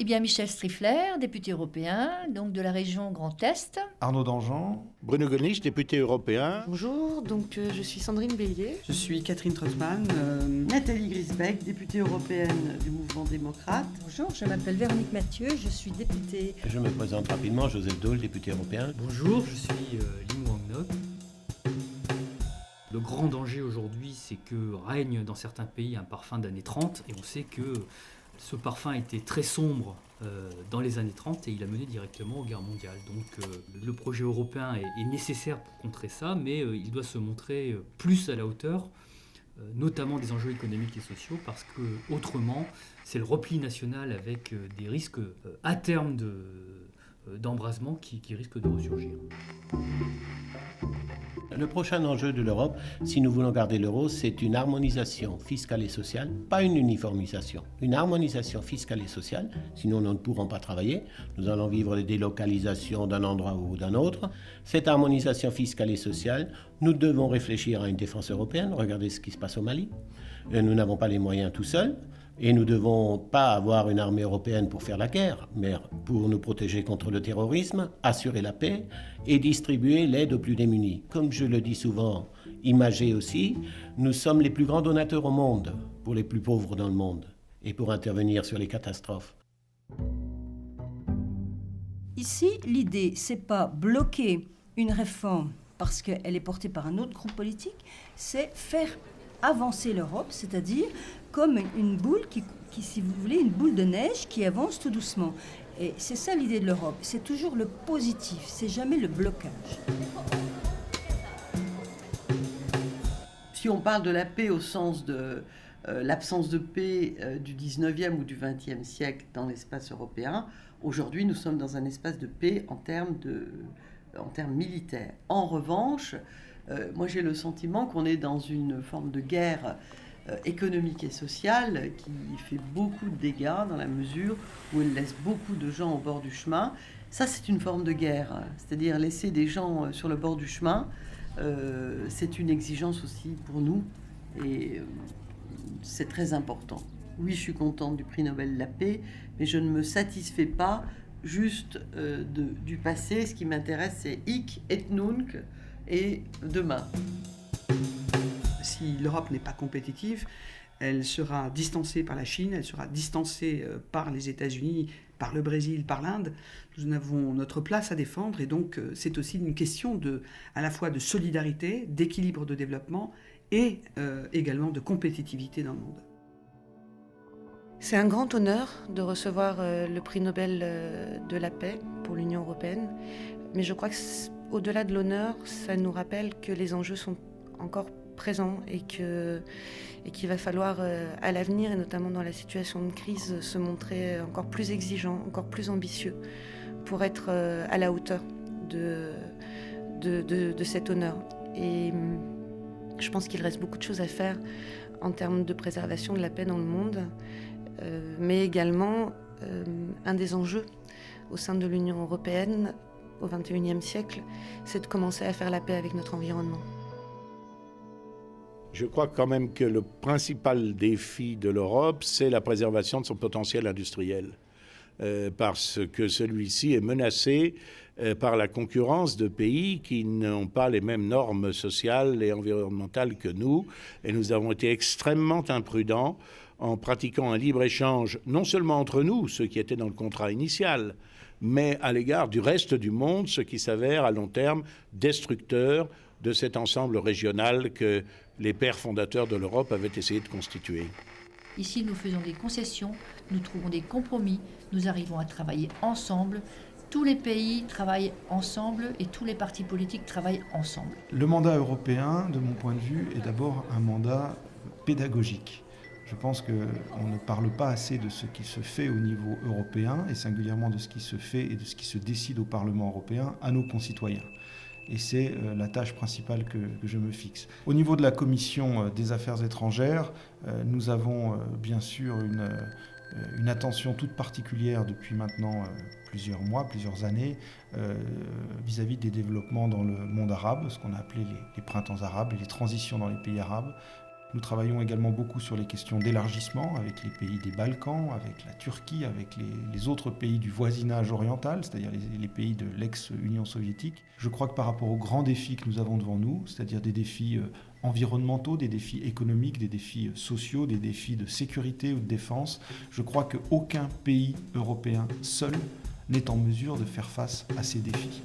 Eh bien, Michel Striffler, député européen, donc de la région Grand Est. Arnaud Danjean. Bruno Gollnisch, député européen. Bonjour, je suis Sandrine Bélier. Je suis Catherine Trottmann. Nathalie Grisbeck, députée européenne du Mouvement démocrate. Bonjour, je m'appelle Véronique Mathieu, je suis députée. Je me présente rapidement, Joseph Daul, député européen. Bonjour, je suis Lim Wang-nok. Le grand danger aujourd'hui, c'est que règne dans certains pays un parfum d'années 30, et on sait que ce parfum était très sombre dans les années 30 et il a mené directement aux guerres mondiales. Donc le projet européen est nécessaire pour contrer ça, mais il doit se montrer plus à la hauteur, notamment des enjeux économiques et sociaux, parce que autrement, c'est le repli national avec des risques à terme d'embrasement qui risquent de ressurgir. Le prochain enjeu de l'Europe, si nous voulons garder l'euro, c'est une harmonisation fiscale et sociale, pas une uniformisation. Une harmonisation fiscale et sociale, sinon nous ne pourrons pas travailler. Nous allons vivre des délocalisations d'un endroit ou d'un autre. Cette harmonisation fiscale et sociale, nous devons réfléchir à une défense européenne. Regardez ce qui se passe au Mali. Nous n'avons pas les moyens tout seuls. Et nous ne devons pas avoir une armée européenne pour faire la guerre, mais pour nous protéger contre le terrorisme, assurer la paix et distribuer l'aide aux plus démunis. Comme je le dis souvent, imagé aussi, nous sommes les plus grands donateurs au monde pour les plus pauvres dans le monde et pour intervenir sur les catastrophes. Ici, l'idée, c'est pas bloquer une réforme parce qu'elle est portée par un autre groupe politique, c'est faire avancer l'Europe, c'est-à-dire comme une boule qui, si vous voulez, une boule de neige qui avance tout doucement. Et c'est ça l'idée de l'Europe, c'est toujours le positif, c'est jamais le blocage. Si on parle de la paix au sens de l'absence de paix du 19e ou du 20e siècle dans l'espace européen, aujourd'hui nous sommes dans un espace de paix en termes militaires. En revanche, moi j'ai le sentiment qu'on est dans une forme de guerre économique et sociale qui fait beaucoup de dégâts dans la mesure où elle laisse beaucoup de gens au bord du chemin. Ça, c'est une forme de guerre, c'est-à-dire laisser des gens sur le bord du chemin, c'est une exigence aussi pour nous et c'est très important. Oui, je suis contente du prix Nobel de la paix, mais je ne me satisfais pas juste du passé. Ce qui m'intéresse, c'est hic et nunc et demain. Si l'Europe n'est pas compétitive, elle sera distancée par la Chine, elle sera distancée par les États-Unis, par le Brésil, par l'Inde. Nous avons notre place à défendre et donc c'est aussi une question à la fois de solidarité, d'équilibre de développement et également de compétitivité dans le monde. C'est un grand honneur de recevoir le prix Nobel de la paix pour l'Union européenne, mais je crois qu'au-delà de l'honneur, ça nous rappelle que les enjeux sont encore présent et qu'il va falloir à l'avenir, et notamment dans la situation de crise, se montrer encore plus exigeant, encore plus ambitieux pour être à la hauteur de cet honneur. Et je pense qu'il reste beaucoup de choses à faire en termes de préservation de la paix dans le monde, mais également un des enjeux au sein de l'Union européenne au XXIe siècle, c'est de commencer à faire la paix avec notre environnement. Je crois quand même que le principal défi de l'Europe, c'est la préservation de son potentiel industriel. Parce que celui-ci est menacé par la concurrence de pays qui n'ont pas les mêmes normes sociales et environnementales que nous. Et nous avons été extrêmement imprudents en pratiquant un libre-échange, non seulement entre nous, ceux qui étaient dans le contrat initial, mais à l'égard du reste du monde, ce qui s'avère à long terme destructeur de cet ensemble régional que les pères fondateurs de l'Europe avaient essayé de constituer. Ici, nous faisons des concessions, nous trouvons des compromis, nous arrivons à travailler ensemble. Tous les pays travaillent ensemble et tous les partis politiques travaillent ensemble. Le mandat européen, de mon point de vue, est d'abord un mandat pédagogique. Je pense qu'on ne parle pas assez de ce qui se fait au niveau européen et singulièrement de ce qui se fait et de ce qui se décide au Parlement européen à nos concitoyens. Et c'est la tâche principale que je me fixe. Au niveau de la Commission des Affaires étrangères, nous avons bien sûr une attention toute particulière depuis maintenant plusieurs mois, plusieurs années, vis-à-vis des développements dans le monde arabe, ce qu'on a appelé les printemps arabes et les transitions dans les pays arabes. Nous travaillons également beaucoup sur les questions d'élargissement avec les pays des Balkans, avec la Turquie, avec les autres pays du voisinage oriental, c'est-à-dire les pays de l'ex-Union soviétique. Je crois que par rapport aux grands défis que nous avons devant nous, c'est-à-dire des défis environnementaux, des défis économiques, des défis sociaux, des défis de sécurité ou de défense, je crois qu'aucun pays européen seul n'est en mesure de faire face à ces défis.